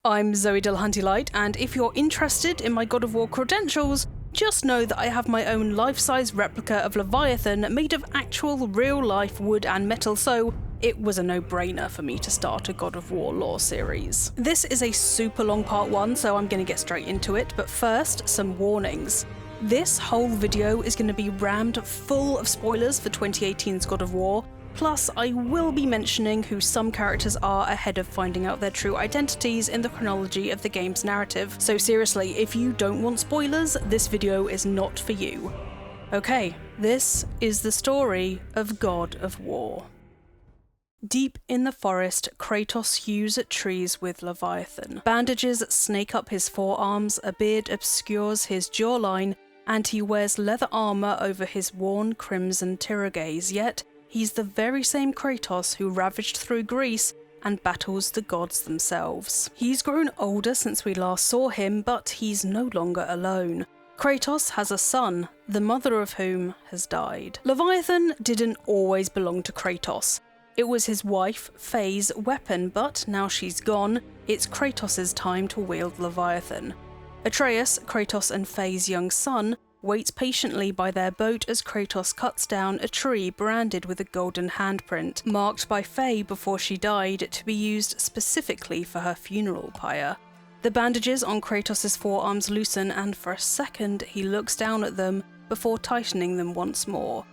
I'm Zoe Delahunty-Light, and if you're interested in my God of War credentials, just know that I have my own life-size replica of Leviathan made of actual real-life wood and metal, so it was a no-brainer for me to start a God of War lore series. This is a super long part 1, so I'm going to get straight into it, but first, some warnings. This whole video is going to be rammed full of spoilers for 2018's God of War, plus I will be mentioning who some characters are ahead of finding out their true identities in the chronology of the game's narrative. So seriously, if you don't want spoilers, this video is not for you. Okay, this is the story of God of War. Deep in the forest, Kratos hews at trees with Leviathan. Bandages snake up his forearms, a beard obscures his jawline, and he wears leather armour over his worn crimson tiragaze, yet he's the very same Kratos who ravaged through Greece and battles the gods themselves. He's grown older since we last saw him, but he's no longer alone. Kratos has a son, the mother of whom has died. Leviathan didn't always belong to Kratos. It was his wife, Faye's weapon, but now she's gone, it's Kratos' time to wield Leviathan. Atreus, Kratos and Faye's young son, waits patiently by their boat as Kratos cuts down a tree branded with a golden handprint, marked by Faye before she died to be used specifically for her funeral pyre. The bandages on Kratos' forearms loosen, and for a second he looks down at them before tightening them once more.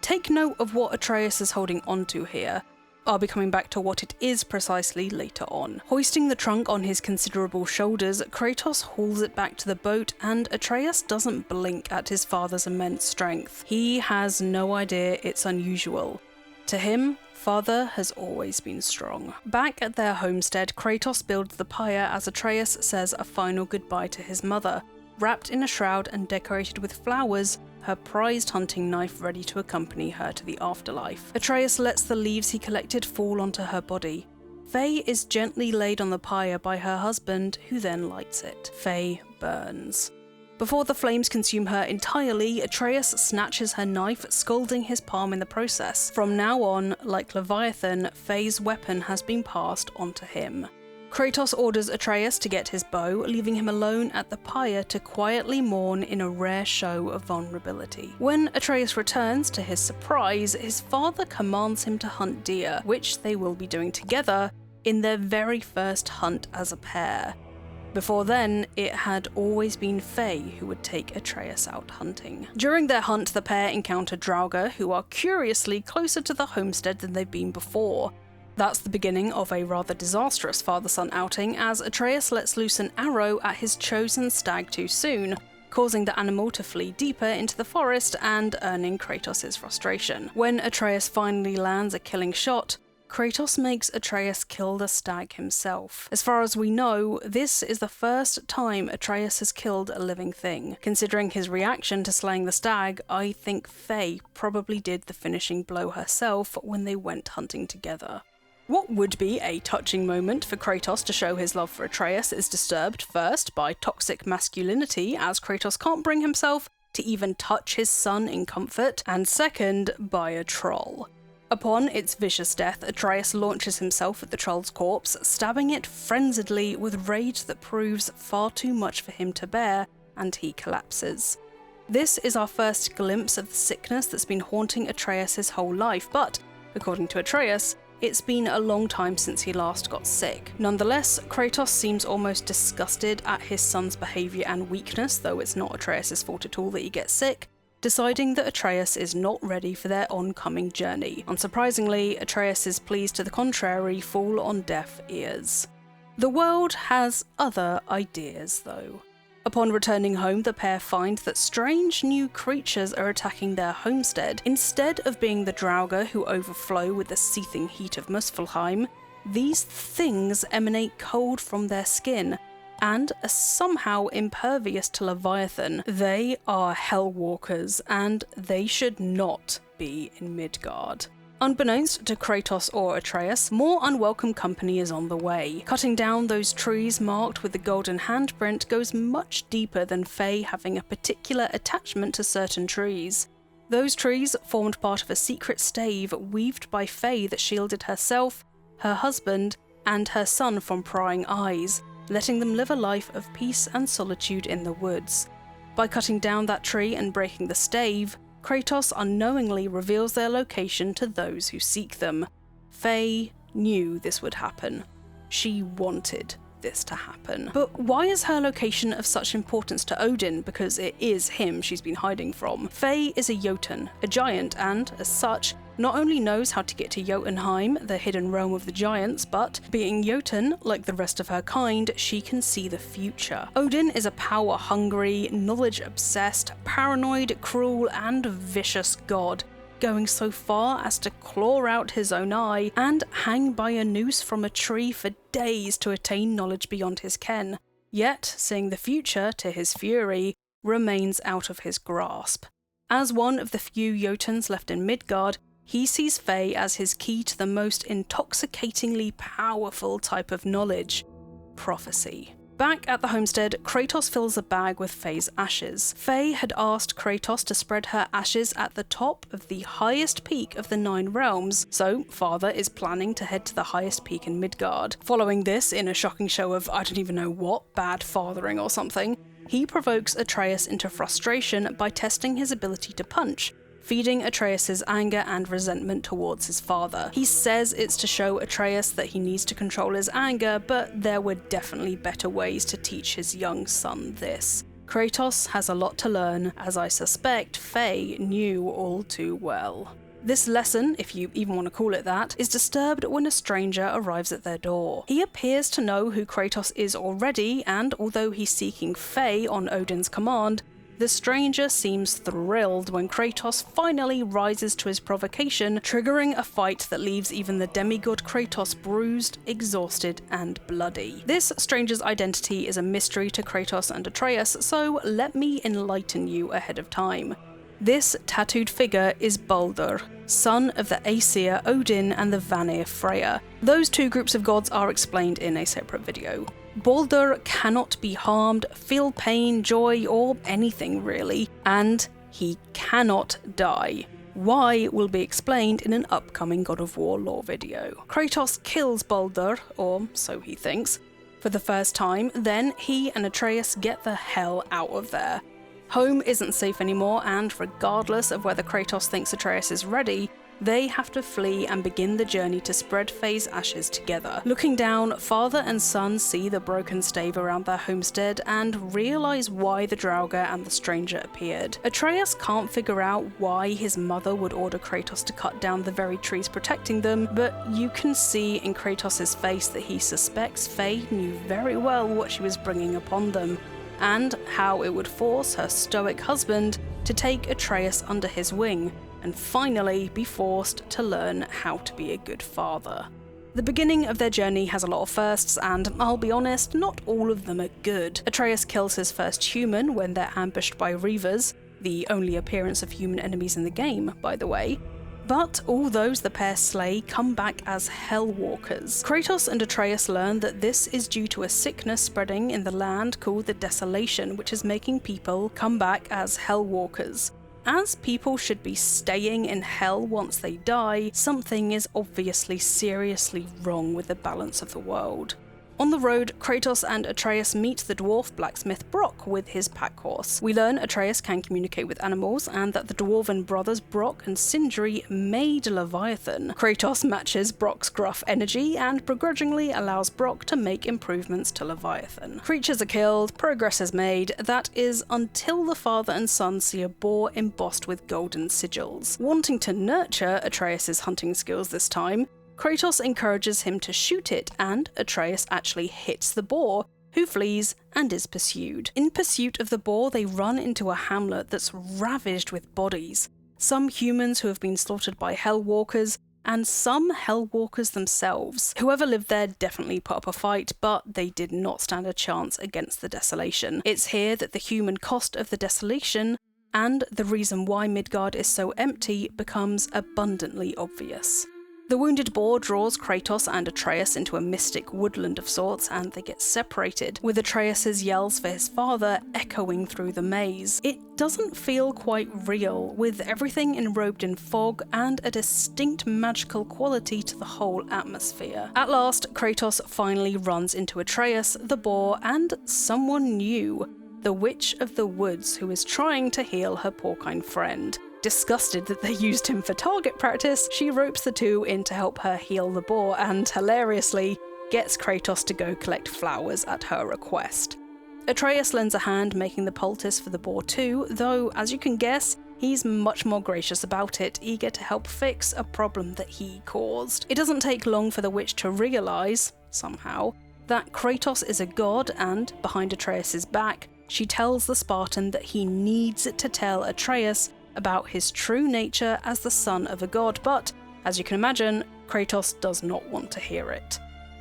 Take note of what Atreus is holding onto here. I'll be coming back to what it is precisely later on. Hoisting the trunk on his considerable shoulders, Kratos hauls it back to the boat, and Atreus doesn't blink at his father's immense strength. He has no idea it's unusual. To him, father has always been strong. Back at their homestead, Kratos builds the pyre as Atreus says a final goodbye to his mother. Wrapped in a shroud and decorated with flowers, her prized hunting knife ready to accompany her to the afterlife. Atreus lets the leaves he collected fall onto her body. Faye is gently laid on the pyre by her husband, who then lights it. Faye burns. Before the flames consume her entirely, Atreus snatches her knife, scalding his palm in the process. From now on, like Leviathan, Faye's weapon has been passed onto him. Kratos orders Atreus to get his bow, leaving him alone at the pyre to quietly mourn in a rare show of vulnerability. When Atreus returns, to his surprise, his father commands him to hunt deer, which they will be doing together in their very first hunt as a pair. Before then, it had always been Faye who would take Atreus out hunting. During their hunt, the pair encounter Draugr, who are curiously closer to the homestead than they've been before. That's the beginning of a rather disastrous father-son outing, as Atreus lets loose an arrow at his chosen stag too soon, causing the animal to flee deeper into the forest and earning Kratos' frustration. When Atreus finally lands a killing shot, Kratos makes Atreus kill the stag himself. As far as we know, this is the first time Atreus has killed a living thing. Considering his reaction to slaying the stag, I think Faye probably did the finishing blow herself when they went hunting together. What would be a touching moment for Kratos to show his love for Atreus is disturbed first by toxic masculinity, as Kratos can't bring himself to even touch his son in comfort, and second by a troll. Upon its vicious death, Atreus launches himself at the troll's corpse, stabbing it frenziedly with rage that proves far too much for him to bear, and he collapses. This is our first glimpse of the sickness that's been haunting Atreus his whole life, but, according to Atreus, it's been a long time since he last got sick. Nonetheless, Kratos seems almost disgusted at his son's behaviour and weakness, though it's not Atreus' fault at all that he gets sick, deciding that Atreus is not ready for their oncoming journey. Unsurprisingly, Atreus' pleas to the contrary fall on deaf ears. The world has other ideas, though. Upon returning home, the pair find that strange new creatures are attacking their homestead. Instead of being the Draugr who overflow with the seething heat of Muspelheim, these things emanate cold from their skin, and are somehow impervious to Leviathan. They are Hellwalkers, and they should not be in Midgard. Unbeknownst to Kratos or Atreus, more unwelcome company is on the way. Cutting down those trees marked with the golden handprint goes much deeper than Faye having a particular attachment to certain trees. Those trees formed part of a secret stave weaved by Faye that shielded herself, her husband, and her son from prying eyes, letting them live a life of peace and solitude in the woods. By cutting down that tree and breaking the stave, Kratos unknowingly reveals their location to those who seek them. Faye knew this would happen. She wanted this to happen. But why is her location of such importance to Odin? Because it is him she's been hiding from. Faye is a Jotun, a giant, and, as such, not only knows how to get to Jotunheim, the hidden realm of the giants, but, being Jotun, like the rest of her kind, she can see the future. Odin is a power-hungry, knowledge-obsessed, paranoid, cruel, and vicious god, going so far as to claw out his own eye and hang by a noose from a tree for days to attain knowledge beyond his ken. Yet, seeing the future, to his fury, remains out of his grasp. As one of the few Jotuns left in Midgard, he sees Faye as his key to the most intoxicatingly powerful type of knowledge: prophecy. Back at the homestead, Kratos fills a bag with Faye's ashes. Faye had asked Kratos to spread her ashes at the top of the highest peak of the 9 realms, so father is planning to head to the highest peak in Midgard. Following this, in a shocking show of I don't even know what, bad fathering or something, he provokes Atreus into frustration by testing his ability to punch, feeding Atreus' anger and resentment towards his father. He says it's to show Atreus that he needs to control his anger, but there were definitely better ways to teach his young son this. Kratos has a lot to learn, as I suspect Faye knew all too well. This lesson, if you even want to call it that, is disturbed when a stranger arrives at their door. He appears to know who Kratos is already, and although he's seeking Faye on Odin's command, the stranger seems thrilled when Kratos finally rises to his provocation, triggering a fight that leaves even the demigod Kratos bruised, exhausted, and bloody. This stranger's identity is a mystery to Kratos and Atreus, so let me enlighten you ahead of time. This tattooed figure is Baldur, son of the Aesir Odin and the Vanir Freya. Those 2 groups of gods are explained in a separate video. Baldur cannot be harmed, feel pain, joy, or anything really, and he cannot die. Why will be explained in an upcoming God of War lore video. Kratos kills Baldur, or so he thinks, for the first time, then he and Atreus get the hell out of there. Home isn't safe anymore, and regardless of whether Kratos thinks Atreus is ready, they have to flee and begin the journey to spread Faye's ashes together. Looking down, father and son see the broken stave around their homestead and realise why the Draugr and the stranger appeared. Atreus can't figure out why his mother would order Kratos to cut down the very trees protecting them, but you can see in Kratos' face that he suspects Faye knew very well what she was bringing upon them, and how it would force her stoic husband to take Atreus under his wing, and finally be forced to learn how to be a good father. The beginning of their journey has a lot of firsts, and I'll be honest, not all of them are good. Atreus kills his first human when they're ambushed by Reavers, the only appearance of human enemies in the game, by the way. But all those the pair slay come back as Hellwalkers. Kratos and Atreus learn that this is due to a sickness spreading in the land called the Desolation, which is making people come back as Hellwalkers. As people should be staying in hell once they die, something is obviously seriously wrong with the balance of the world. On the road, Kratos and Atreus meet the dwarf blacksmith Brok with his pack horse. We learn Atreus can communicate with animals, and that the dwarven brothers Brok and Sindri made Leviathan. Kratos matches Brok's gruff energy and begrudgingly allows Brok to make improvements to Leviathan. Creatures are killed, progress is made, that is until the father and son see a boar embossed with golden sigils. Wanting to nurture Atreus' hunting skills this time, Kratos encourages him to shoot it, and Atreus actually hits the boar, who flees and is pursued. In pursuit of the boar, they run into a hamlet that's ravaged with bodies. Some humans who have been slaughtered by Hellwalkers, and some Hellwalkers themselves. Whoever lived there definitely put up a fight, but they did not stand a chance against the Desolation. It's here that the human cost of the Desolation, and the reason why Midgard is so empty, becomes abundantly obvious. The wounded boar draws Kratos and Atreus into a mystic woodland of sorts, and they get separated, with Atreus' yells for his father echoing through the maze. It doesn't feel quite real, with everything enrobed in fog and a distinct magical quality to the whole atmosphere. At last, Kratos finally runs into Atreus, the boar, and someone new, the Witch of the Woods, who is trying to heal her porcine friend. Disgusted that they used him for target practice, she ropes the two in to help her heal the boar and, hilariously, gets Kratos to go collect flowers at her request. Atreus lends a hand making the poultice for the boar too, though, as you can guess, he's much more gracious about it, eager to help fix a problem that he caused. It doesn't take long for the witch to realise, somehow, that Kratos is a god and, behind Atreus' back, she tells the Spartan that he needs to tell Atreus about his true nature as the son of a god, but, as you can imagine, Kratos does not want to hear it.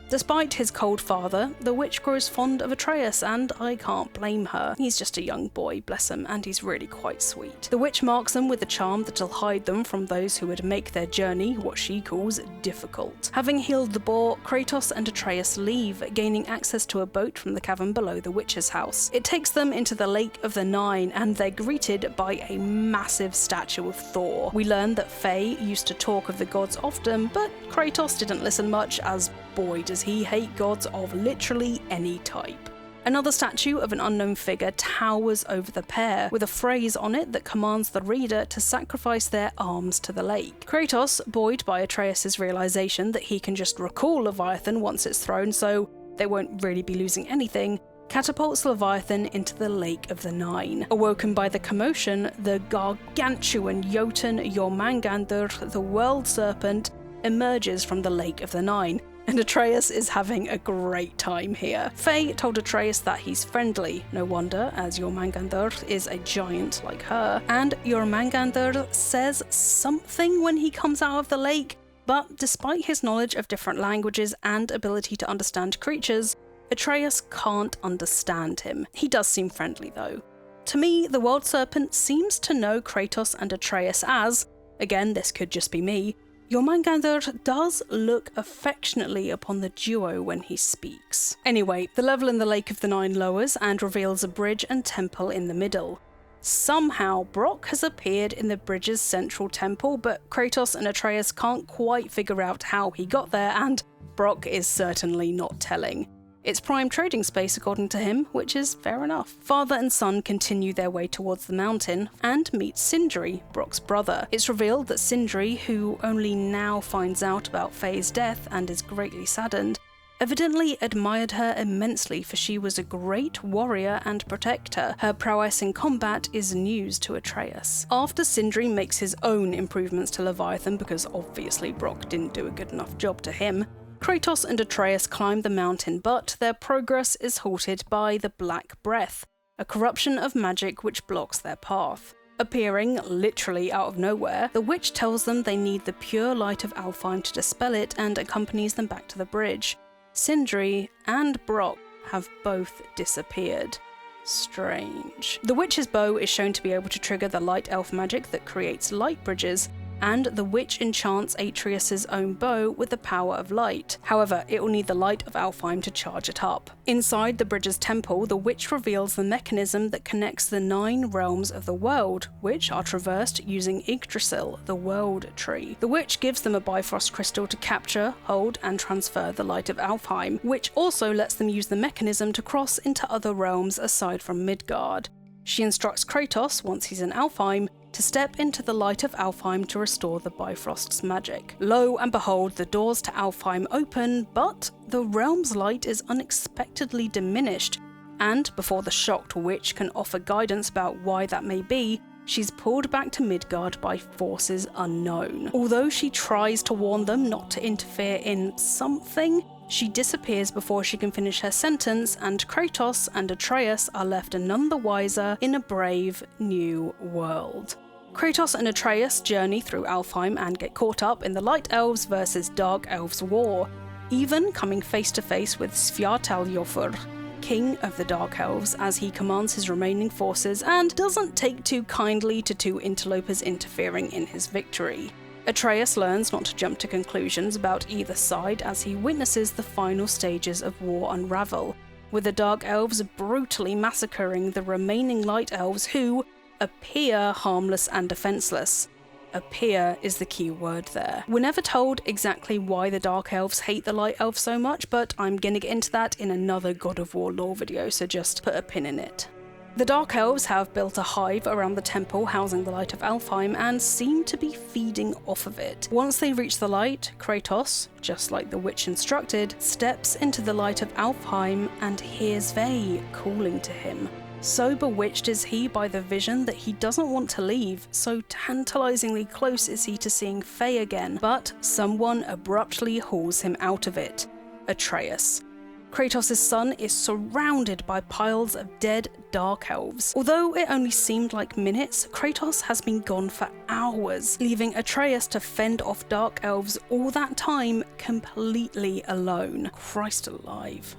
Despite his cold father, the witch grows fond of Atreus, and I can't blame her. He's just a young boy, bless him, and he's really quite sweet. The witch marks them with a charm that'll hide them from those who would make their journey, what she calls, difficult. Having healed the boar, Kratos and Atreus leave, gaining access to a boat from the cavern below the witch's house. It takes them into the Lake of the Nine, and they're greeted by a massive statue of Thor. We learn that Faye used to talk of the gods often, but Kratos didn't listen much, as boy does he hate gods of literally any type. Another statue of an unknown figure towers over the pair, with a phrase on it that commands the reader to sacrifice their arms to the lake. Kratos, buoyed by Atreus' realization that he can just recall Leviathan once it's thrown, so they won't really be losing anything, catapults Leviathan into the Lake of the Nine. Awoken by the commotion, the gargantuan Jotun Jormungandr, the world serpent, emerges from the Lake of the Nine, and Atreus is having a great time here. Faye told Atreus that he's friendly, no wonder, as Jormungandr is a giant like her, and Jormungandr says something when he comes out of the lake, but despite his knowledge of different languages and ability to understand creatures, Atreus can't understand him. He does seem friendly though. To me, the world serpent seems to know Kratos and Atreus as, again this could just be me, Jormungandr does look affectionately upon the duo when he speaks. Anyway, the level in the Lake of the Nine lowers and reveals a bridge and temple in the middle. Somehow, Brok has appeared in the bridge's central temple, but Kratos and Atreus can't quite figure out how he got there, and Brok is certainly not telling. It's prime trading space according to him, which is fair enough. Father and son continue their way towards the mountain and meet Sindri, Brok's brother. It's revealed that Sindri, who only now finds out about Faye's death and is greatly saddened, evidently admired her immensely, for she was a great warrior and protector. Her prowess in combat is news to Atreus. After Sindri makes his own improvements to Leviathan, because obviously Brok didn't do a good enough job to him, Kratos and Atreus climb the mountain, but their progress is halted by the Black Breath, a corruption of magic which blocks their path. Appearing literally out of nowhere, the witch tells them they need the pure light of Alfheim to dispel it and accompanies them back to the bridge. Sindri and Brok have both disappeared. Strange. The witch's bow is shown to be able to trigger the light elf magic that creates light bridges, and the witch enchants Atreus' own bow with the power of light. However, it will need the light of Alfheim to charge it up. Inside the bridge's temple, the witch reveals the mechanism that connects the 9 realms of the world, which are traversed using Yggdrasil, the world tree. The witch gives them a Bifrost crystal to capture, hold, and transfer the light of Alfheim, which also lets them use the mechanism to cross into other realms aside from Midgard. She instructs Kratos, once he's in Alfheim, to step into the light of Alfheim to restore the Bifrost's magic. Lo and behold, the doors to Alfheim open, but the realm's light is unexpectedly diminished, and before the shocked witch can offer guidance about why that may be, she's pulled back to Midgard by forces unknown. Although she tries to warn them not to interfere in something, she disappears before she can finish her sentence, and Kratos and Atreus are left none the wiser in a brave new world. Kratos and Atreus journey through Alfheim and get caught up in the Light Elves versus Dark Elves war, even coming face to face with Svartalfjörður, king of the Dark Elves, as he commands his remaining forces and doesn't take too kindly to 2 interlopers interfering in his victory. Atreus learns not to jump to conclusions about either side as he witnesses the final stages of war unravel, with the Dark Elves brutally massacring the remaining Light Elves who appear harmless and defenseless. Appear is the key word there. We're never told exactly why the Dark Elves hate the Light Elves so much, but I'm gonna get into that in another God of War lore video, so just put a pin in it. The Dark Elves have built a hive around the temple housing the light of Alfheim and seem to be feeding off of it. Once they reach the light, Kratos, just like the witch instructed, steps into the light of Alfheim and hears Faye calling to him. So bewitched is he by the vision that he doesn't want to leave, so tantalizingly close is he to seeing Faye again, but someone abruptly hauls him out of it. Atreus. Kratos' son is surrounded by piles of dead Dark Elves. Although it only seemed like minutes, Kratos has been gone for hours, leaving Atreus to fend off Dark Elves all that time completely alone. Christ alive.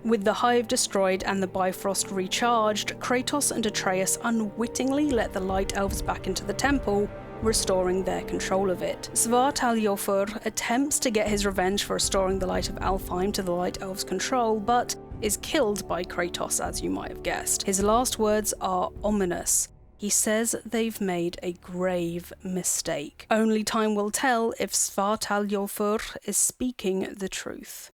With the hive destroyed and the Bifrost recharged, Kratos and Atreus unwittingly let the Light Elves back into the temple, restoring their control of it. Svartalfheim attempts to get his revenge for restoring the light of Alfheim to the Light Elves' control, but is killed by Kratos, as you might have guessed. His last words are ominous. He says they've made a grave mistake. Only time will tell if Svartalfheim is speaking the truth.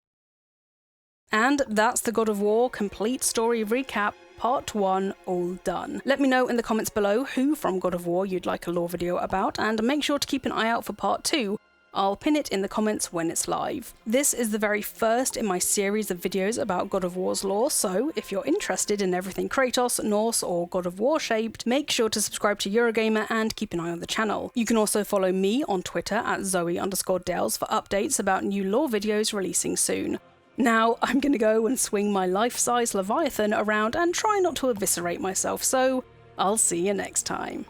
And that's the God of War complete story recap, part 1 all done. Let me know in the comments below who from God of War you'd like a lore video about, and make sure to keep an eye out for part 2. I'll pin it in the comments when it's live. This is the very first in my series of videos about God of War's lore, so if you're interested in everything Kratos, Norse or God of War shaped, make sure to subscribe to Eurogamer and keep an eye on the channel. You can also follow me on Twitter at Zoe_Delahunty for updates about new lore videos releasing soon. Now, I'm gonna go and swing my life-size Leviathan around and try not to eviscerate myself, so I'll see you next time.